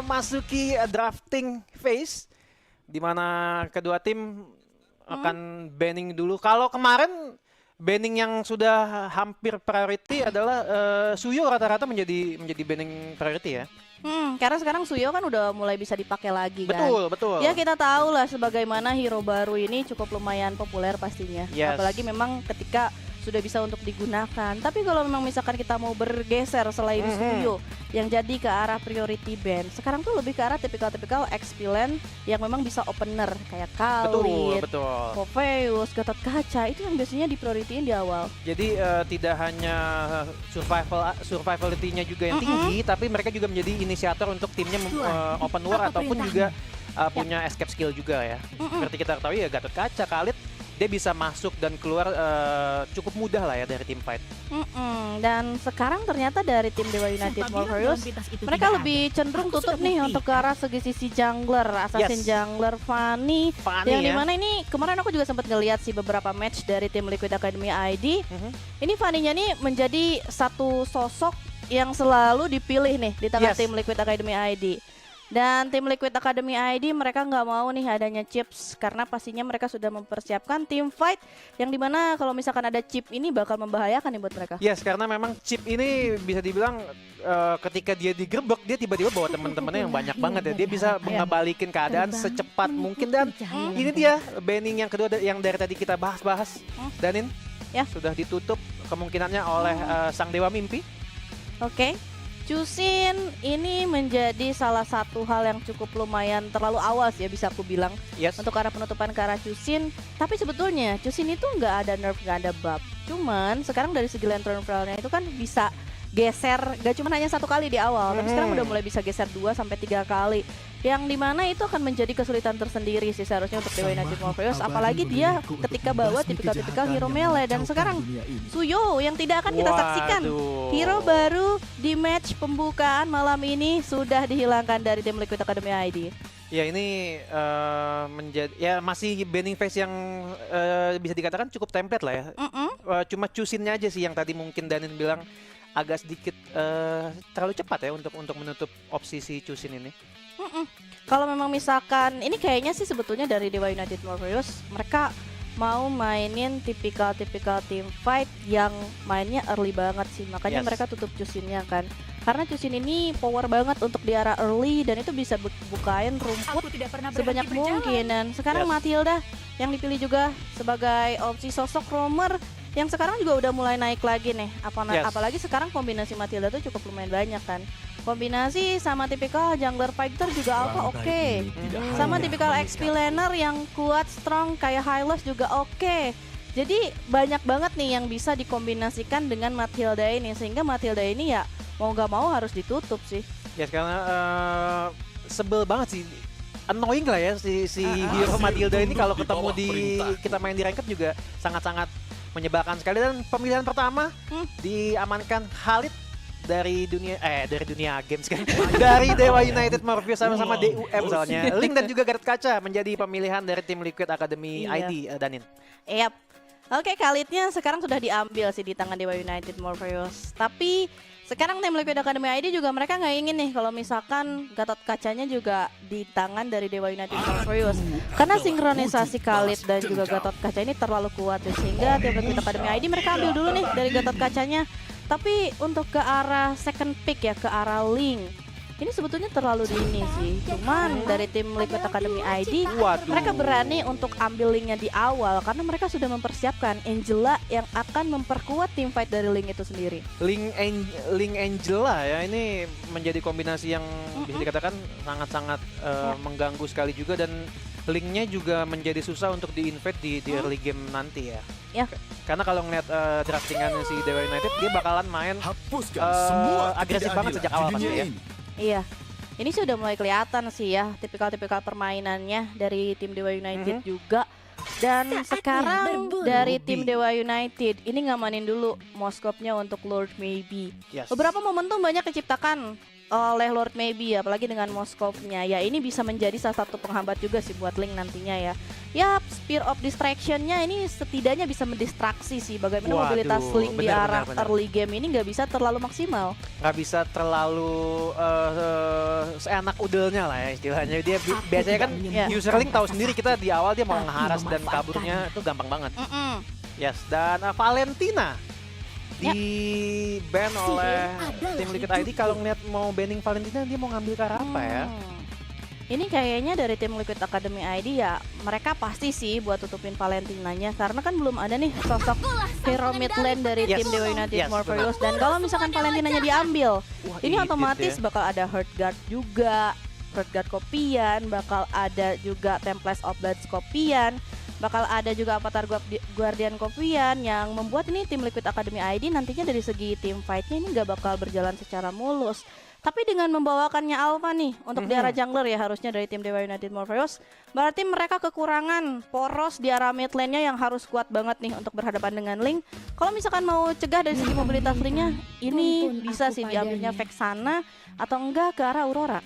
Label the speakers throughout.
Speaker 1: Masuki drafting phase di mana kedua tim akan banning dulu. Kalau kemarin banning yang sudah hampir priority adalah Suyo rata-rata menjadi banning priority ya.
Speaker 2: Karena sekarang Suyo kan udah mulai bisa dipakai lagi kan.
Speaker 1: Betul, betul.
Speaker 2: Ya kita tahu lah sebagaimana hero baru ini cukup lumayan populer pastinya.
Speaker 1: Yes.
Speaker 2: Apalagi memang ketika sudah bisa untuk digunakan. Tapi kalau memang misalkan kita mau bergeser selain Suyo yang jadi ke arah priority band, sekarang tuh lebih ke arah tipikal-tipikal XP lane yang memang bisa opener kayak Khalid,
Speaker 1: Betul.
Speaker 2: Popheus, Gatot Kaca, itu yang biasanya diprioritiin di awal.
Speaker 1: Jadi tidak hanya survivality-nya juga yang tinggi, tapi mereka juga menjadi inisiator untuk timnya open war ataupun juga punya escape skill juga ya. Seperti kita ketahui ya Gatot Kaca, Khalid, dia bisa masuk dan keluar cukup mudah lah ya dari tim fight.
Speaker 2: Dan sekarang ternyata dari tim Dewa United Warriors mereka lebih cenderung tutup nih untuk ke arah sisi jungler, assassin jungler Fanny yang dimana ini kemarin aku juga sempat ngeliat sih beberapa match dari tim Liquid Academy ID. Ini Fanny-nya nih menjadi satu sosok yang selalu dipilih nih di tangan tim Liquid Academy ID. Dan tim Liquid Academy ID mereka nggak mau nih adanya chips karena pastinya mereka sudah mempersiapkan tim fight yang dimana kalau misalkan ada chip ini bakal membahayakan nih buat mereka.
Speaker 1: Yes, karena memang chip ini bisa dibilang ketika dia digerebek dia tiba-tiba bawa teman-temannya yang banyak banget ya. Dia bisa mengembalikan keadaan secepat mungkin dan ini dia banning yang kedua yang dari tadi kita bahas-bahas. Danin sudah ditutup kemungkinannya oleh Sang Dewa Mimpi.
Speaker 2: Oke. Chusin ini menjadi salah satu hal yang cukup lumayan terlalu awas ya bisa aku bilang untuk arah penutupan ke arah Chusin. Tapi sebetulnya Chusin itu nggak ada nerf, nggak ada buff. Cuman sekarang dari segi lantern flailnya itu kan bisa geser, gak cuma hanya satu kali di awal, tapi sekarang udah mulai bisa geser 2-3 kali. Yang dimana itu akan menjadi kesulitan tersendiri sih seharusnya untuk Dewa United Warriors. Apalagi dia ketika bawa tipikal hero melee. Dan sekarang Suyo yang tidak akan kita saksikan. Hero baru di match pembukaan malam ini sudah dihilangkan dari tim Liquid Academy ID.
Speaker 1: Ya ini menjadi ya masih banning phase yang bisa dikatakan cukup template lah ya. Cuma Chusinnya aja sih yang tadi mungkin Danin bilang agak sedikit terlalu cepat ya untuk menutup opsi si Chusin ini.
Speaker 2: Kalau memang misalkan ini kayaknya sih sebetulnya dari Dewa United Warriors mereka mau mainin tipikal team fight yang mainnya early banget sih, makanya mereka tutup Chusinnya kan. Karena Chusin ini power banget untuk di arah early dan itu bisa bukain rumput sebanyak mungkin. Dan sekarang Matilda yang dipilih juga sebagai opsi sosok roamer yang sekarang juga udah mulai naik lagi nih. Apalagi sekarang kombinasi Matilda tuh cukup lumayan banyak kan. Kombinasi sama tipikal jungler fighter juga Alpha oke. Sama tipikal XP laner yang kuat strong kayak Hylos juga oke. Jadi banyak banget nih yang bisa dikombinasikan dengan Matilda ini sehingga Matilda ini ya mau gak mau harus ditutup sih.
Speaker 1: Ya karena sebel banget sih. Annoying lah ya si hero Matilda ini kalau ketemu kita main di ranked juga sangat-sangat menyebalkan sekali. Dan pemilihan pertama diamankan Khalid dari dunia games kan. Dari Dewa United Morpheus sama-sama DUM soalnya. Link dan juga Gatot Kaca menjadi pemilihan dari tim Liquid Academy ID, Danin.
Speaker 2: Yap. Oke, Khalidnya sekarang sudah diambil sih di tangan Dewa United Morpheus. Tapi sekarang tim Liquid Academy ID juga mereka nggak ingin nih kalau misalkan Gatot Kacanya juga di tangan dari Dewa United Morpheus. Karena sinkronisasi Khalid dan juga Gatot Kaca ini terlalu kuat ya, sehingga tim Liquid Academy ID mereka ambil dulu nih dari Gatot Kacanya. Tapi untuk ke arah second pick ya, ke arah Link, ini sebetulnya terlalu dini sih. Cuman dari tim Liquid Academy ID mereka berani untuk ambil Linknya di awal karena mereka sudah mempersiapkan Angela yang akan memperkuat tim fight dari Link itu sendiri.
Speaker 1: Link Angela ya, ini menjadi kombinasi yang bisa dikatakan sangat-sangat mengganggu sekali juga, dan Linknya juga menjadi susah untuk di-invade di early game nanti ya. Karena kalau ngeliat draftingan si Dewa United, dia bakalan main agresif banget sejak awal pasti ya.
Speaker 2: Iya, ini sih udah mulai kelihatan sih ya tipikal permainannya dari tim Dewa United juga. Dan sekarang dari tim Dewa United ini ngamanin dulu Moskopnya untuk Lord Maybe. Beberapa momentum banyak diciptakan oleh Lord Maybe, apalagi dengan Moskov-nya. Ya ini bisa menjadi salah satu penghambat juga sih buat Link nantinya ya. Ya Spear of Distraction-nya ini setidaknya bisa mendistraksi sih bagaimana
Speaker 1: Waduh,
Speaker 2: mobilitas Link di arah
Speaker 1: benar.
Speaker 2: early game ini nggak bisa terlalu maksimal.
Speaker 1: Nggak bisa terlalu seenak udelnya lah ya istilahnya. Dia biasanya kan user Link tahu sendiri, kita di awal dia mau ngeharas dan kaburnya itu gampang banget. Yes, dan Valentina di ban oleh tim Liquid ID. Kalau ngeliat mau banning Valentina, dia mau ngambil ke arah apa ya?
Speaker 2: Ini kayaknya dari tim Liquid Academy ID ya, mereka pasti sih buat tutupin Valentinanya karena kan belum ada nih sosok hero mid lane dari tim Dewa United Morpheus. Dan kalau misalkan Valentinanya diambil, ini otomatis bakal ada Hurt Guard juga, Hurt Guard kopian, bakal ada juga Tempest of Blood kopian, bakal ada juga Avatar Guardian kopian yang membuat ini tim Liquid Academy ID nantinya dari segi tim fightnya ini nggak bakal berjalan secara mulus. Tapi dengan membawakannya Alpha nih untuk di arah jungler ya harusnya dari tim Dewa United Morpheus, berarti mereka kekurangan poros di arah mid lane-nya yang harus kuat banget nih untuk berhadapan dengan Link. Kalau misalkan mau cegah dari segi mobilitas Link-nya, ini bisa sih diambilnya Vexana atau enggak ke arah Aurora.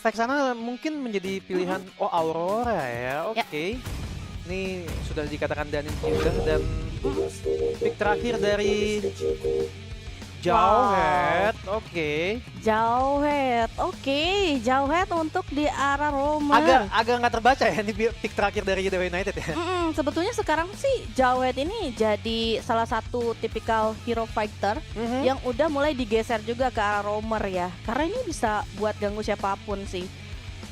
Speaker 1: Vexana mungkin menjadi pilihan. Oh, Aurora ya, oke. Ini sudah dikatakan Danin juga, dan pick terakhir dari Jauhead,
Speaker 2: Jauhead untuk di arah Romer.
Speaker 1: Agak nggak terbaca ya ini pick terakhir dari Dewa United ya.
Speaker 2: Sebetulnya sekarang sih Jauhead ini jadi salah satu tipikal hero fighter yang udah mulai digeser juga ke arah Romer ya. Karena ini bisa buat ganggu siapapun sih,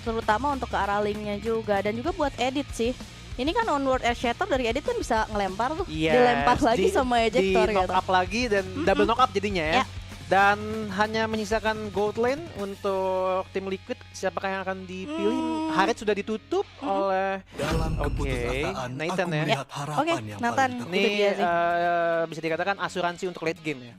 Speaker 2: terutama untuk ke arah Link-nya juga dan juga buat edit sih. Ini kan onward air shatter dari edit kan bisa ngelempar tuh, dilempar lagi sama ejector
Speaker 1: di knock up lagi dan double knock up jadinya ya. Dan hanya menyisakan gold lane untuk tim Liquid. Siapakah yang akan dipilih? Harit sudah ditutup oleh Nathan ya.
Speaker 2: Nathan
Speaker 1: ini bisa dikatakan asuransi untuk late game ya.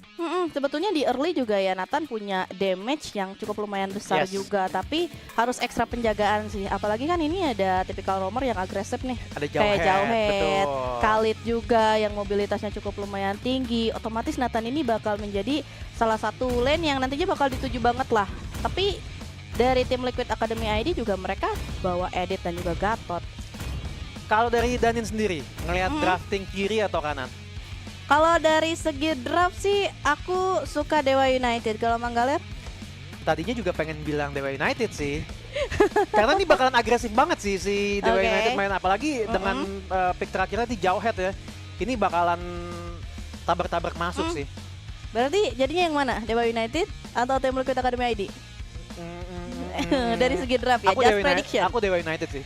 Speaker 2: Sebetulnya di early juga ya Nathan punya damage yang cukup lumayan besar juga, tapi harus ekstra penjagaan sih. Apalagi kan ini ada tipikal roamer yang agresif nih,
Speaker 1: ada
Speaker 2: kayak Jauhead, Khalid juga yang mobilitasnya cukup lumayan tinggi. Otomatis Nathan ini bakal menjadi salah satu lane yang nantinya bakal dituju banget lah. Tapi dari tim Liquid Academy ID juga mereka bawa Edit dan juga Gatot.
Speaker 1: Kalau dari Danin sendiri, ngelihat drafting kiri atau kanan?
Speaker 2: Kalau dari segi draft sih aku suka Dewa United. Kalau Manggaler?
Speaker 1: Tadinya juga pengen bilang Dewa United sih. Karena ini bakalan agresif banget sih si Dewa United main. Apalagi dengan pick terakhirnya di Jauhead ya. Ini bakalan tabrak-tabrak masuk sih.
Speaker 2: Berarti jadinya yang mana? Dewa United atau tim Liquid Academy ID? Dari segi draft ya, just prediction.
Speaker 1: Aku Dewa United sih.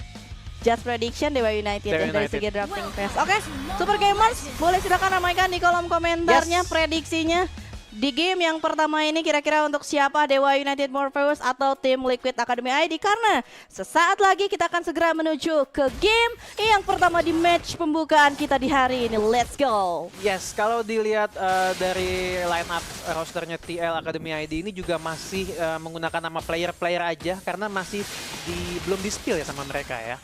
Speaker 2: Just prediction Dewa United ya dari segi drafting phase. Oke, Super Gamers boleh silakan ramaikan di kolom komentarnya prediksinya. Di game yang pertama ini kira-kira untuk siapa, Dewa United Morpheus atau tim Liquid Academy ID? Karena sesaat lagi kita akan segera menuju ke game yang pertama di match pembukaan kita di hari ini. Let's go!
Speaker 1: Yes, kalau dilihat dari line up rosternya TL Academy ID ini juga masih menggunakan nama player-player aja karena masih belum di-spill ya sama mereka ya.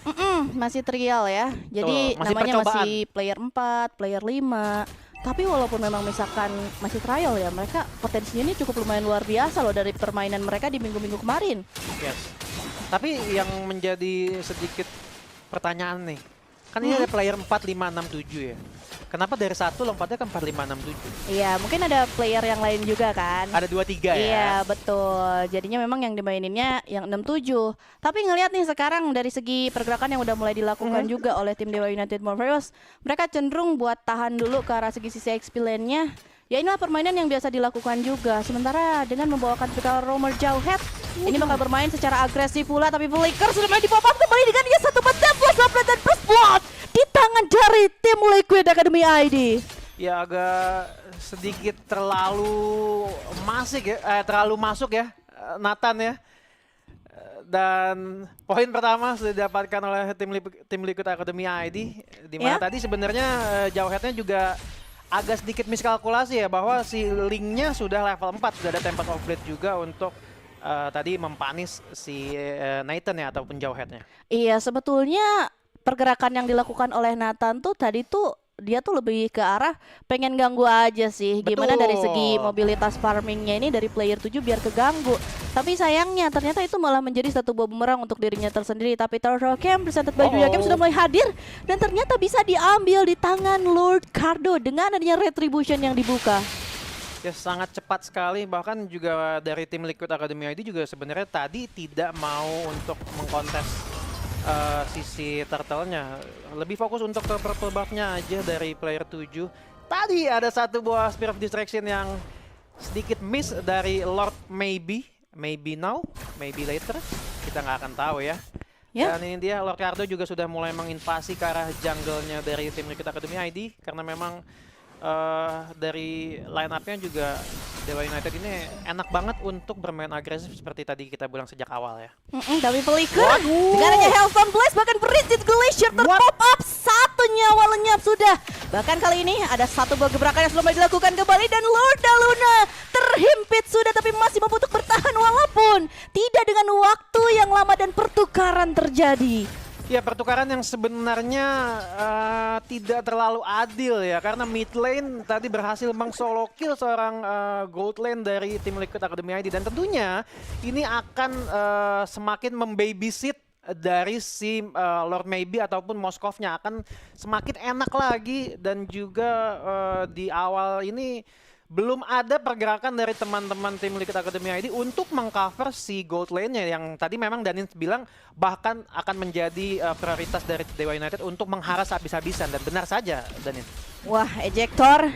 Speaker 2: Masih trial ya, jadi namanya masih player 4, player 5. Tapi walaupun memang misalkan masih trial ya, mereka potensinya ini cukup lumayan luar biasa loh dari permainan mereka di minggu-minggu kemarin.
Speaker 1: Yes. Tapi yang menjadi sedikit pertanyaan nih, kan ini ada player 4, 5, 6, 7 ya. Kenapa dari 1 lompatnya ke 4, 5, 6, 7?
Speaker 2: Iya, mungkin ada player yang lain juga kan.
Speaker 1: Ada 2, 3 ya?
Speaker 2: Iya, betul. Jadinya memang yang dimaininnya yang 6, 7. Tapi ngelihat nih sekarang dari segi pergerakan yang udah mulai dilakukan juga oleh tim Dewa United Morpheus, mereka cenderung buat tahan dulu ke arah sisi XP lane-nya. Ya inilah permainan yang biasa dilakukan juga. Sementara dengan membawakan tipikal roamer Jauhead, ini bakal bermain secara agresif pula. Tapi Flicker sudah main di pop up kembali dengan dia satu benda plus upgrade dan plus blood di tangan dari tim Liquid Academy ID.
Speaker 1: Ya agak sedikit terlalu masuk ya Nathan ya. Dan poin pertama sudah didapatkan oleh tim Liquid Academy ID, di mana tadi sebenarnya Jauheadnya juga agak sedikit miskalkulasi ya, bahwa si Link-nya sudah level 4, sudah ada Tempest of Blade juga untuk tadi mempanis si Nathan ya ataupun Jauheadnya.
Speaker 2: Iya, sebetulnya pergerakan yang dilakukan oleh Nathan tuh tadi tuh dia tuh lebih ke arah pengen ganggu aja sih. Gimana dari segi
Speaker 1: Betul.
Speaker 2: mobilitas farmingnya ini dari player 7 biar keganggu. Tapi sayangnya ternyata itu malah menjadi satu buah bumerang untuk dirinya tersendiri. Tapi Turtle Camp presented by Julia Camp sudah mulai hadir dan ternyata bisa diambil di tangan Lord Cardo dengan adanya retribution yang dibuka.
Speaker 1: Ya sangat cepat sekali, bahkan juga dari tim Liquid Academy ID juga sebenarnya tadi tidak mau untuk mengkontes sisi turtle-nya. Lebih fokus untuk ke purple buff-nya aja dari player 7. Tadi ada satu buah Spear of Distraction yang sedikit miss dari Lord Maybe. Maybe now, maybe later. Kita nggak akan tahu ya.
Speaker 2: Ya.
Speaker 1: Dan ini dia, Lord Cardo juga sudah mulai menginvasi ke arah jungle-nya dari tim Liquid Academy ID. Karena memang dari line up-nya juga Dewa United ini enak banget untuk bermain agresif seperti tadi kita bilang sejak awal ya.
Speaker 2: Tapi Flicker dengan adanya Hellstone Blast bahkan Bridget Glacier terpop up, satu nyawa lenyap sudah. Bahkan kali ini ada satu buah gebrakan yang sudah mulai dilakukan kembali dan Lord Daluna terhimpit sudah tapi masih mampu untuk bertahan walaupun tidak dengan waktu yang lama dan pertukaran terjadi.
Speaker 1: Ya, pertukaran yang sebenarnya tidak terlalu adil ya, karena mid lane tadi berhasil meng-solo kill seorang gold lane dari tim Liquid Academy ID dan tentunya ini akan semakin membabysit dari si Lord Maybe ataupun Moskovnya akan semakin enak lagi dan juga di awal ini belum ada pergerakan dari teman-teman tim Liquid Academy ID untuk mengcover si gold lane-nya yang tadi memang Danin bilang bahkan akan menjadi prioritas dari Dewa United untuk mengharas habis-habisan dan benar saja Danin.
Speaker 2: Wah, ejector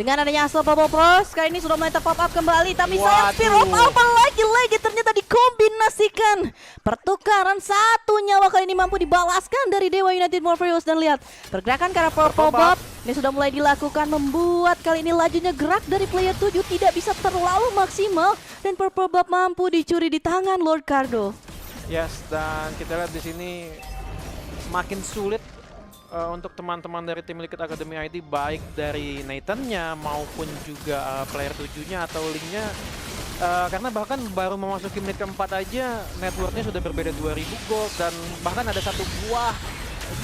Speaker 2: dengan adanya Unstoppable Force kali ini sudah mulai terpop up kembali tapi sayang Spear of Alpha lagi-lagi ternyata dikombinasikan. Pertukaran satu nyawa kali ini mampu dibalaskan dari Dewa United Morpheus dan lihat pergerakan ke arah Purple Bob ini sudah mulai dilakukan membuat kali ini lajunya gerak dari player 7 tidak bisa terlalu maksimal dan Purple Bob mampu dicuri di tangan Lord Cardo.
Speaker 1: Yes, dan kita lihat di sini semakin sulit untuk teman-teman dari tim Liquid Academy ID baik dari Nathan-nya maupun juga player 7-nya atau Link-nya karena bahkan baru memasuki menit keempat aja networknya sudah berbeda 2000 gold dan bahkan ada satu buah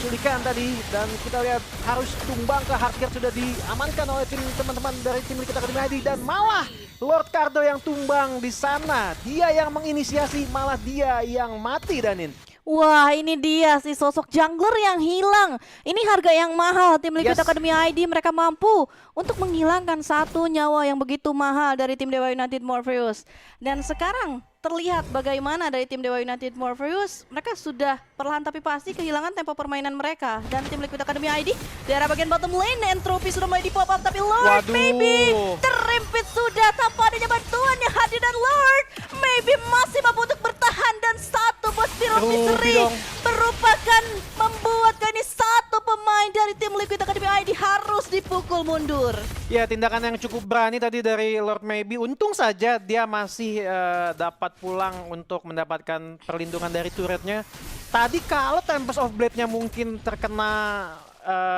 Speaker 1: culikan tadi dan kita lihat harus tumbang ke Hardcare sudah diamankan oleh tim teman-teman dari tim Liquid Academy ID dan malah Lord Cardo yang tumbang di sana, dia yang menginisiasi malah dia yang mati Danin.
Speaker 2: Wah, ini dia si sosok jungler yang hilang. Ini harga yang mahal. Tim Liquid Academy ID mereka mampu untuk menghilangkan satu nyawa yang begitu mahal dari tim Dewa United Morpheus. Dan sekarang terlihat bagaimana dari tim Dewa United Morpheus mereka sudah perlahan tapi pasti kehilangan tempo permainan mereka. Dan tim Liquid Academy ID di arah bagian bottom lane Entropy sudah mulai di pop up tapi Lord Maybe terimpit sudah tanpa adanya bantuan yang hadir dan Lord Maybe masih mampu untuk bertahan dan satu buah Spear of Misery merupakan membuat ini satu pemain dari tim Liquid Academy ID harus dipukul mundur.
Speaker 1: Ya, tindakan yang cukup berani tadi dari Lord Maybe. Untung saja dia masih dapat pulang untuk mendapatkan perlindungan dari turretnya. Tadi kalau Tempest of Blade-nya mungkin terkena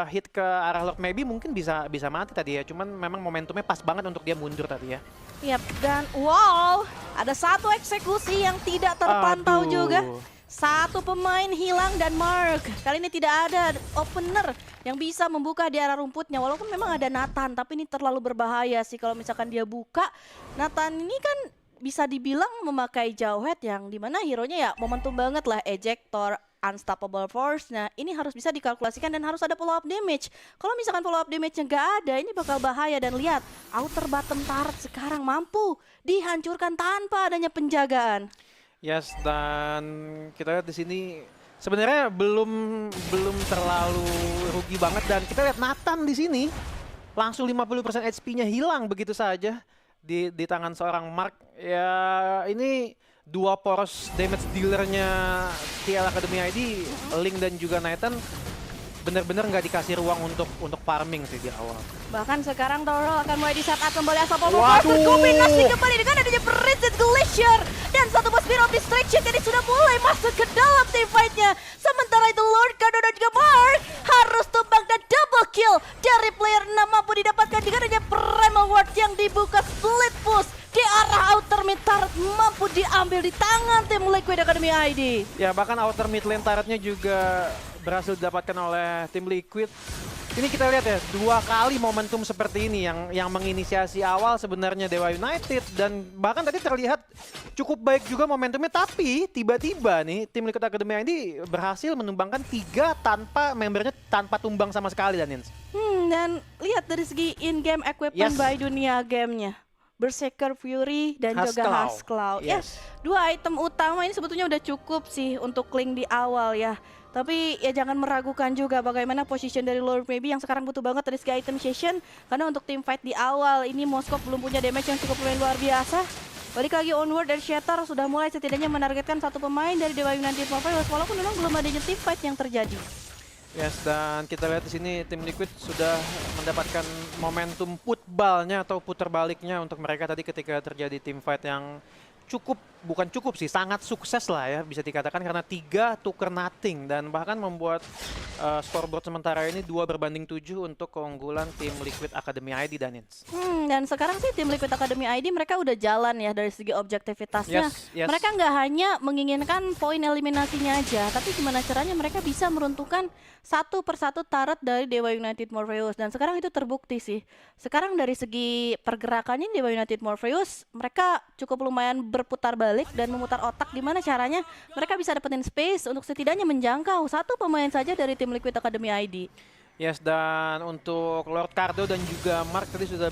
Speaker 1: hit ke arah Lord Maybe mungkin bisa mati tadi ya. Cuman memang momentumnya pas banget untuk dia mundur tadi ya.
Speaker 2: Yap, dan wow, ada satu eksekusi yang tidak terpantau juga. Satu pemain hilang dan Mark. Kali ini tidak ada opener yang bisa membuka di arah rumputnya. Walaupun memang ada Nathan, tapi ini terlalu berbahaya sih kalau misalkan dia buka. Nathan ini kan bisa dibilang memakai jawhead yang dimana hero-nya ya momentum banget lah. Ejector, Unstoppable Force. Nah ini harus bisa dikalkulasikan dan harus ada follow up damage. Kalau misalkan follow up damage-nya nggak ada, ini bakal bahaya. Dan lihat, outer bottom turret sekarang mampu dihancurkan tanpa adanya penjagaan.
Speaker 1: Yes, dan kita lihat di sini sebenarnya belum terlalu rugi banget dan kita lihat Nathan di sini langsung 50% HP-nya hilang begitu saja di tangan seorang Mark. Ya ini dua poros damage dealernya TL Academy ID, Link dan juga Nathan benar-benar nggak dikasih ruang untuk farming sih di awal.
Speaker 2: Bahkan sekarang Toro akan mulai di-setup kembali asal Popo terkombinasi kembali dengan adanya Bridget Glacier dan satu buah Spear of Distraction ini sudah mulai masuk ke dalam team fight-nya. Sementara itu Lord Cardo dan juga Mark harus tumbang dan double kill dari player 6 mampu didapatkan dengan adanya Primal Ward yang dibuka split push di arah outer mid turret mampu diambil di tangan tim Liquid Academy ID.
Speaker 1: Ya bahkan outer mid lane turretnya juga berhasil didapatkan oleh tim Liquid. Ini kita lihat ya, 2 kali momentum seperti ini yang menginisiasi awal sebenarnya Dewa United, dan bahkan tadi terlihat cukup baik juga momentumnya, tapi tiba-tiba nih tim Liquid Academy ini berhasil menumbangkan 3 tanpa membernya tanpa tumbang sama sekali, Danins.
Speaker 2: Dan lihat dari segi in-game equipment by dunia gamenya. Berserker Fury dan juga Huskclaw. Ya, 2 item utama ini sebetulnya udah cukup sih untuk Kling di awal ya. Tapi ya jangan meragukan juga bagaimana position dari Lord Maybe yang sekarang butuh banget dari segi item session. Karena untuk team fight di awal ini Moskov belum punya damage yang cukup luar biasa. Balik lagi onward dari Shatter sudah mulai setidaknya menargetkan 1 pemain dari Dewa United Mobile, walaupun memang belum ada team fight yang terjadi.
Speaker 1: Yes, dan kita lihat di sini tim Liquid sudah mendapatkan momentum putbalnya atau putar baliknya untuk mereka tadi ketika terjadi team fight yang bukan cukup sih, sangat sukses lah ya bisa dikatakan, karena 3 tuker nothing dan bahkan membuat scoreboard sementara ini 2/7 untuk keunggulan tim Liquid Academy ID, Danins.
Speaker 2: Dan sekarang sih tim Liquid Academy ID mereka udah jalan ya dari segi objektivitasnya. Mereka nggak hanya menginginkan poin eliminasinya aja, tapi gimana caranya mereka bisa meruntuhkan satu persatu turret dari Dewa United Morpheus, dan sekarang itu terbukti sih. Sekarang dari segi pergerakannya Dewa United Morpheus mereka cukup lumayan berputar balik dan memutar otak gimana caranya mereka bisa dapetin space untuk setidaknya menjangkau 1 pemain saja dari tim Liquid Academy ID.
Speaker 1: Yes, dan untuk Lord Cardo dan juga Mark tadi sudah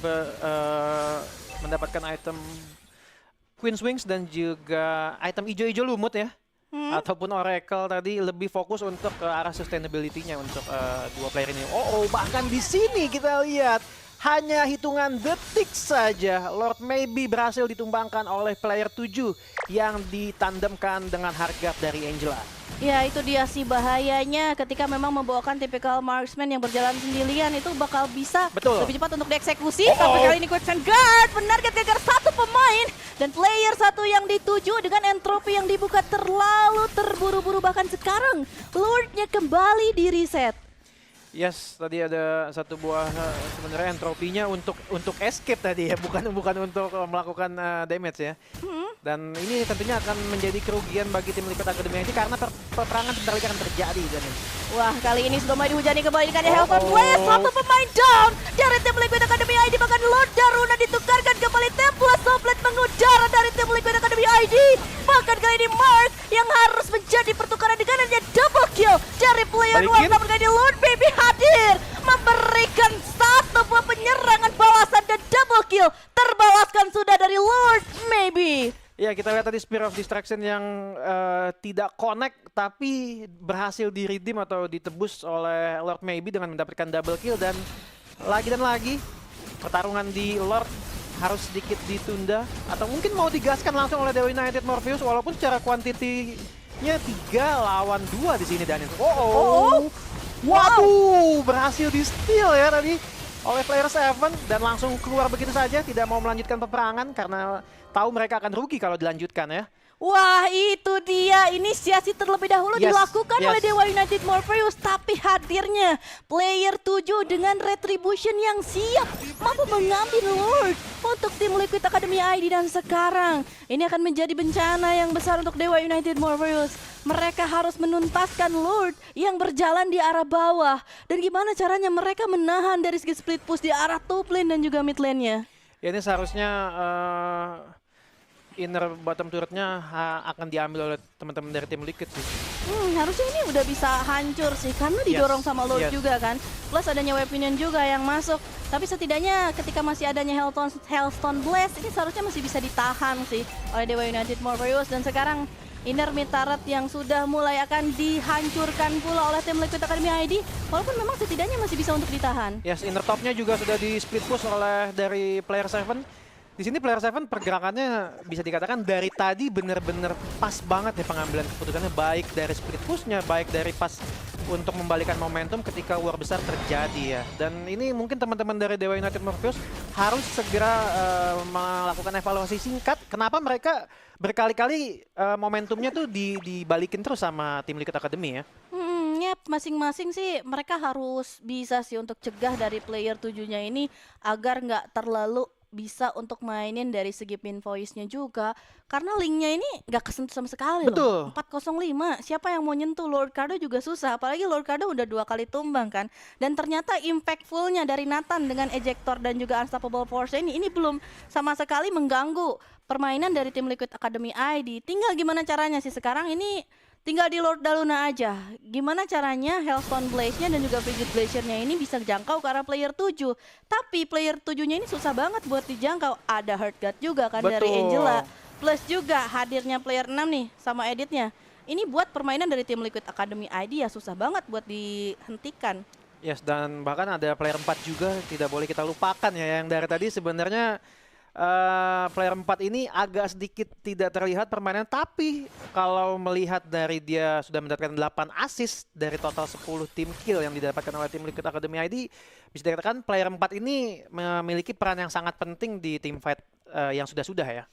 Speaker 1: mendapatkan item Queen's Wings dan juga item ijo-ijo lumut ya. Ataupun Oracle tadi lebih fokus untuk ke arah sustainability-nya untuk 2 player ini. Bahkan di sini kita lihat hanya hitungan detik saja Lord Maybe berhasil ditumbangkan oleh player 7 yang ditandemkan dengan Hargat dari Angela.
Speaker 2: Ya, itu dia sih bahayanya ketika memang membawakan tipikal marksman yang berjalan sendirian, itu bakal bisa lebih cepat untuk dieksekusi. Tapi kali ini Quicksand Guard menarget gagal 1 pemain dan player 1 yang dituju dengan entropi yang dibuka terlalu terburu-buru, bahkan sekarang Lordnya kembali di reset.
Speaker 1: Yes, tadi ada 1 buah sebenarnya entropinya untuk escape tadi ya, bukan untuk melakukan damage ya. Dan ini tentunya akan menjadi kerugian bagi tim Liquid Academy ini karena peperangan sebentar lagi akan terjadi.
Speaker 2: Wah, kali ini sudah mulai dihujani kembali dengan Hellton Blast. 1 pemain down dari tim Liquid Academy ID, bahkan Lord Daruna ditukarkan kembali. Templar Soplet mengudara dari tim Liquid Academy ID. Bahkan kali ini Mark yang harus menjadi pertukaran dengannya double kill dari player 1. Namun kali ini Lord Baby hadir memberikan 1 buah penyerangan balasan dan double kill terbalaskan sudah dari Lord Maybe.
Speaker 1: Ya, kita lihat tadi Spear of Distraction yang tidak connect tapi berhasil di-redeem atau ditebus oleh Lord Maybe dengan mendapatkan double kill, dan lagi pertarungan di Lord harus sedikit ditunda atau mungkin mau digaskan langsung oleh Dewa United Morpheus walaupun secara kuantitinya 3 lawan 2 di sini, Daniel. Waduh, berhasil di-steal ya tadi oleh player 7 dan langsung keluar begitu saja, tidak mau melanjutkan peperangan karena tahu mereka akan rugi kalau dilanjutkan ya.
Speaker 2: Wah, itu dia inisiasi terlebih dahulu dilakukan oleh Dewa United Morpheus, tapi hadirnya player 7 dengan retribution yang siap mampu mengambil Lord untuk tim Liquid Academy ID, dan sekarang ini akan menjadi bencana yang besar untuk Dewa United Morpheus. Mereka harus menuntaskan Lord yang berjalan di arah bawah, dan gimana caranya mereka menahan dari segi split push di arah top lane dan juga mid lane-nya.
Speaker 1: Ya, ini seharusnya inner bottom turretnya akan diambil oleh teman-teman dari tim Liquid sih.
Speaker 2: Harusnya ini udah bisa hancur sih karena didorong sama Lord juga kan. Plus adanya Weaponion juga yang masuk. Tapi setidaknya ketika masih adanya Hellstone Blast ini seharusnya masih bisa ditahan sih oleh Dewa United Morpheus, dan sekarang inner mid turret yang sudah mulai akan dihancurkan pula oleh tim Liquid Academy ID, walaupun memang setidaknya masih bisa untuk ditahan.
Speaker 1: Yes, inner topnya juga sudah di split push oleh dari player 7. Di sini player 7 pergerakannya bisa dikatakan dari tadi benar-benar pas banget ya pengambilan keputusannya, baik dari split pushnya, baik dari pas untuk membalikan momentum ketika war besar terjadi ya. Dan ini mungkin teman-teman dari Dewa United Morpheus harus segera melakukan evaluasi singkat. Kenapa mereka berkali-kali momentumnya tuh dibalikin terus sama tim Liquid Academy ya?
Speaker 2: Masing-masing sih mereka harus bisa sih untuk cegah dari player 7-nya ini agar nggak terlalu bisa untuk mainin dari segi pin voice-nya juga. Karena linknya ini nggak kesentuh sama sekali
Speaker 1: Betul.
Speaker 2: loh. 405, siapa yang mau nyentuh Lord Cardo juga susah. Apalagi Lord Cardo udah 2 kali tumbang kan. Dan ternyata impactfulnya dari Nathan dengan ejector dan juga unstoppable force ini belum sama sekali mengganggu permainan dari tim Liquid Academy ID. Tinggal gimana caranya sih sekarang ini, tinggal di Lord Daluna aja. Gimana caranya Hellstone Blaze-nya dan juga Frigid Glacier-nya ini bisa jangkau ke arah player 7. Tapi player 7-nya ini susah banget buat dijangkau. Ada Hurt Guard juga kan dari
Speaker 1: Betul.
Speaker 2: Angela. Plus juga hadirnya player 6 nih sama editnya. Ini buat permainan dari tim Liquid Academy ID ya susah banget buat dihentikan.
Speaker 1: Yes, dan bahkan ada player 4 juga tidak boleh kita lupakan ya, yang dari tadi sebenarnya player 4 ini agak sedikit tidak terlihat permainan, tapi kalau melihat dari dia sudah mendapatkan 8 assist dari total 10 tim kill yang didapatkan oleh tim Liquid Academy ID, bisa dikatakan player 4 ini memiliki peran yang sangat penting di team fight yang sudah-sudah ya.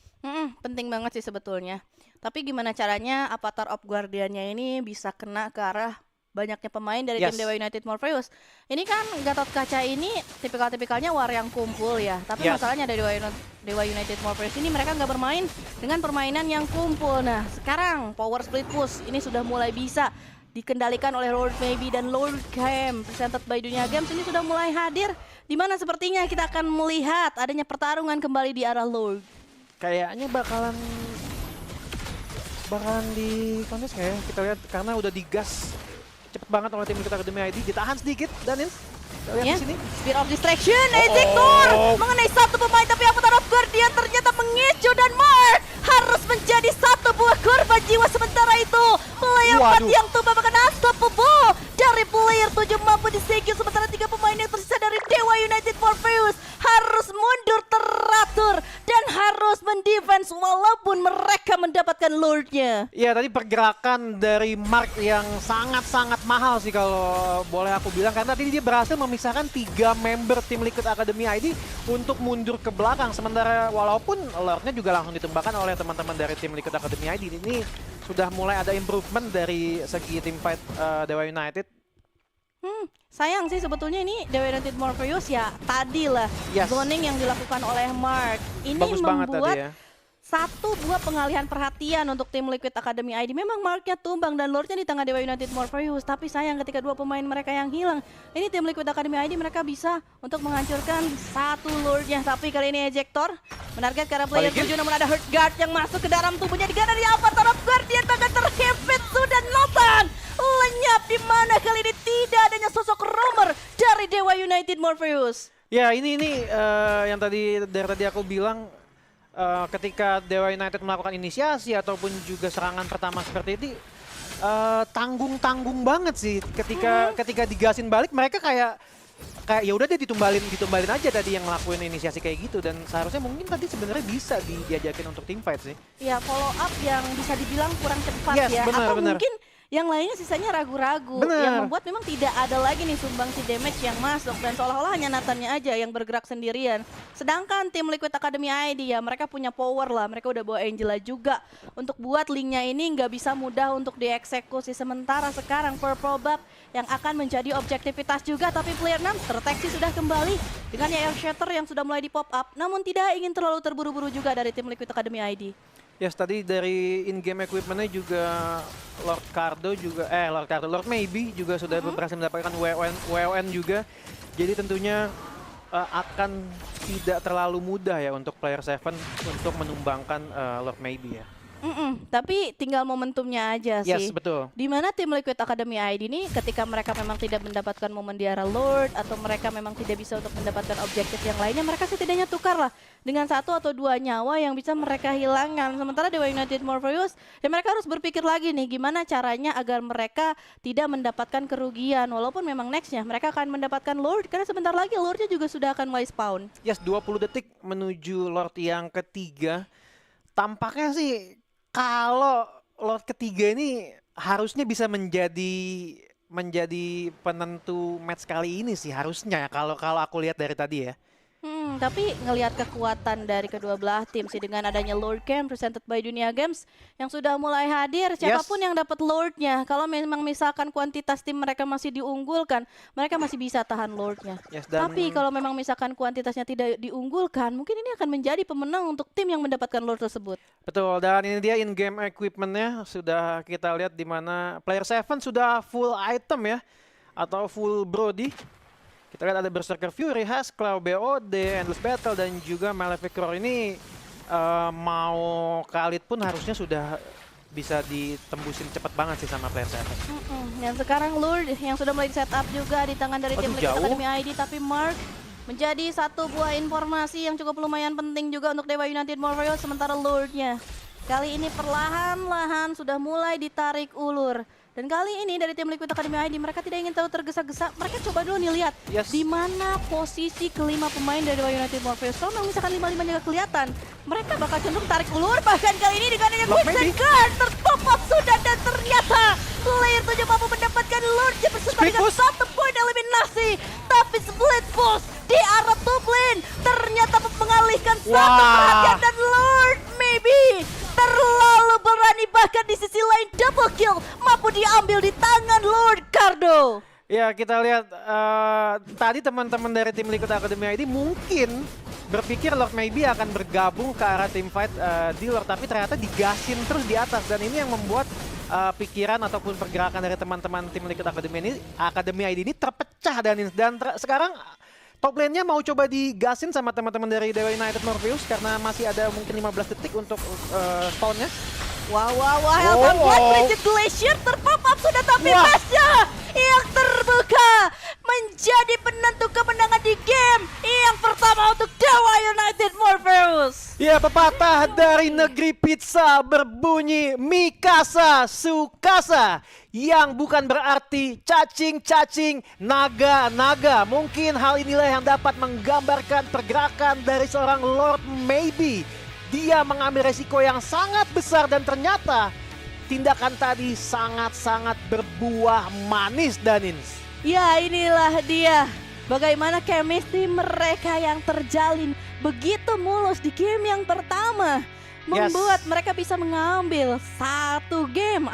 Speaker 2: Penting banget sih sebetulnya. Tapi gimana caranya Avatar of Guardian-nya ini bisa kena ke arah banyaknya pemain dari tim Dewa United Morpheus. Ini kan Gatot Kaca ini tipikal-tipikalnya war yang kumpul ya. Tapi masalahnya dari Dewa United Morpheus ini mereka nggak bermain dengan permainan yang kumpul. Nah sekarang power split push ini sudah mulai bisa dikendalikan oleh Lord Maybe dan Lord Game, presented by Dunia Games ini sudah mulai hadir. Dimana sepertinya kita akan melihat adanya pertarungan kembali di arah Lord.
Speaker 1: Kayaknya bakalan di kontes kayak kita lihat karena udah digas cepet banget oleh tim Liquid Academy ID, ditahan sedikit Daniel. Kita lihat di sini.
Speaker 2: Spear of Distraction, Ejector mengenai satu pemain, tapi Avatar of Guardian ternyata mengecoh dan Mark harus menjadi satu buah korban jiwa. Sementara itu player 4 yang tumbang bahkan unstoppable dari player 7 mampu disegel, sementara 3 pemain yang tersisa dari Dewa United Morpheus harus mundur teratur dan harus mendefense walaupun mereka mendapatkan Lord-nya.
Speaker 1: Ya tadi pergerakan dari Mark yang sangat-sangat mahal sih kalau boleh aku bilang, karena tadi dia berhasil memisahkan 3 member tim Liquid Academy ID untuk mundur ke belakang, sementara walaupun Lord-nya juga langsung ditembakkan oleh teman-teman dari tim Liquid Academy ID. Ini sudah mulai ada improvement dari segi tim fight Dewa United.
Speaker 2: Sayang sih sebetulnya ini Dewa United Morpheus ya tadi lah zoning yang dilakukan oleh Mark ini
Speaker 1: bagus
Speaker 2: membuat
Speaker 1: tadi ya.
Speaker 2: Satu buah pengalihan perhatian untuk tim Liquid Academy ID. Memang Marknya tumbang dan Lordnya di tengah Dewa United Morpheus, tapi sayang ketika 2 pemain mereka yang hilang. Ini tim Liquid Academy ID mereka bisa untuk menghancurkan 1 Lordnya, tapi kali ini Ejector menarget ke arah player 7, namun ada Hurt Guard yang masuk ke dalam tubuhnya di dari Avatar of Guardian, bahkan terhempit sudah Nathan lenyap, di mana kali ini tidak adanya sosok roamer dari Dewa United Morpheus.
Speaker 1: Ya ini yang dari tadi aku bilang, ketika Dewa United melakukan inisiasi ataupun juga serangan pertama seperti ini, tanggung banget sih ketika digasin balik. Mereka kayak ya udah deh ditumbalin aja tadi yang ngelakuin inisiasi kayak gitu, dan seharusnya mungkin tadi sebenarnya bisa diajakin untuk team fight sih.
Speaker 2: Ya follow up yang bisa dibilang kurang cepat ya,
Speaker 1: bener.
Speaker 2: Mungkin yang lainnya sisanya ragu-ragu, yang membuat memang tidak ada lagi nih sumbangsi damage yang masuk dan seolah-olah hanya Nathannya aja yang bergerak sendirian. Sedangkan tim Liquid Academy ID ya mereka punya power lah, mereka udah bawa Angela juga untuk buat linknya ini nggak bisa mudah untuk dieksekusi. Sementara sekarang Purple Buff yang akan menjadi objektivitas juga, tapi player 6 terdeteksi sudah kembali dengan Air Shatter yang sudah mulai di pop up, namun tidak ingin terlalu terburu-buru juga dari tim Liquid Academy ID.
Speaker 1: Yes, tadi dari in-game equipment-nya juga Lord Maybe juga sudah berhasil mendapatkan WON juga. Jadi tentunya akan tidak terlalu mudah ya untuk player 7 untuk menumbangkan Lord Maybe ya.
Speaker 2: Tapi tinggal momentumnya aja sih.
Speaker 1: Yes, betul.
Speaker 2: Dimana tim Liquid Academy ID ini ketika mereka memang tidak mendapatkan momen di arah Lord atau mereka memang tidak bisa untuk mendapatkan objektif yang lainnya, mereka setidaknya tukar lah dengan 1 atau 2 nyawa yang bisa mereka hilangkan. Sementara Dewa United Morpheus, ya mereka harus berpikir lagi nih gimana caranya agar mereka tidak mendapatkan kerugian. Walaupun memang nextnya mereka akan mendapatkan Lord, karena sebentar lagi Lordnya juga sudah akan mulai spawn.
Speaker 1: Yes, 20 detik menuju Lord yang ketiga. Tampaknya sih kalau Lord ketiga ini harusnya bisa menjadi penentu match kali ini sih harusnya ya, kalau aku lihat dari tadi ya.
Speaker 2: Tapi ngelihat kekuatan dari kedua belah tim sih dengan adanya Lord Camp presented by Dunia Games yang sudah mulai hadir, siapapun yang dapat Lordnya, kalau memang misalkan kuantitas tim mereka masih diunggulkan, mereka masih bisa tahan Lordnya. Tapi kalau memang misalkan kuantitasnya tidak diunggulkan, mungkin ini akan menjadi pemenang untuk tim yang mendapatkan Lord tersebut.
Speaker 1: Betul, dan ini dia in-game equipmentnya sudah kita lihat di mana Player 7 sudah full item ya, atau full Brody. Kita lihat ada Berserker Fury, Haskell, BOD, Endless Battle, dan juga Malefic Roar ini mau Khalid pun harusnya sudah bisa ditembusin cepat banget sih sama Player 7.
Speaker 2: Dan sekarang Lord yang sudah mulai di setup juga di tangan dari tim Liquid Academy ID, tapi Mark menjadi satu buah informasi yang cukup lumayan penting juga untuk Dewa United Warriors, sementara Lordnya kali ini perlahan-lahan sudah mulai ditarik ulur. Dan kali ini dari tim Liquid Academy ID mereka tidak ingin terlalu tergesa-gesa. Mereka coba dulu nih lihat di mana posisi kelima pemain dari Dewa United Warriors. Kalau misalkan 5-5-nya gak kelihatan, mereka bakal cenderung tarik ulur. Bahkan kali ini dengan adanya Quicksand Guard terpop up sudah, dan ternyata player 7 mampu mendapatkan Lordnya beserta dengan 1 poin eliminasi. Tapi Split Push di arah top lane ternyata mengalihkan satu perhatian, dan Lord maybe terlalu berani, bahkan di sisi lain double kill mampu diambil di tangan Lord Cardo.
Speaker 1: Ya, kita lihat tadi teman-teman dari tim Liquid Academy ID mungkin berpikir Lord Maybe akan bergabung ke arah team fight di Lord, tapi ternyata digasin terus di atas, dan ini yang membuat pikiran ataupun pergerakan dari teman-teman tim Liquid Academy ID ini terpecah, dan sekarang top lane-nya mau coba digasin sama teman-teman dari Dewa United Morpheus karena masih ada mungkin 15 detik untuk spawn-nya.
Speaker 2: Wah, Helkan buat Bridget Glacier terpop up sudah, tapi pasnya yang terbuka menjadi penentu kemenangan di game yang pertama untuk Dewa United Morpheus.
Speaker 1: Ya, pepatah dari negeri pizza berbunyi Mikasa Sukasa, yang bukan berarti cacing-cacing, naga-naga. Mungkin hal inilah yang dapat menggambarkan pergerakan dari seorang Lord Maybe. Dia mengambil resiko yang sangat besar, dan ternyata tindakan tadi sangat-sangat berbuah manis, Danins.
Speaker 2: Ya, inilah dia bagaimana chemistry mereka yang terjalin begitu mulus di game yang pertama, membuat mereka bisa mengambil satu game.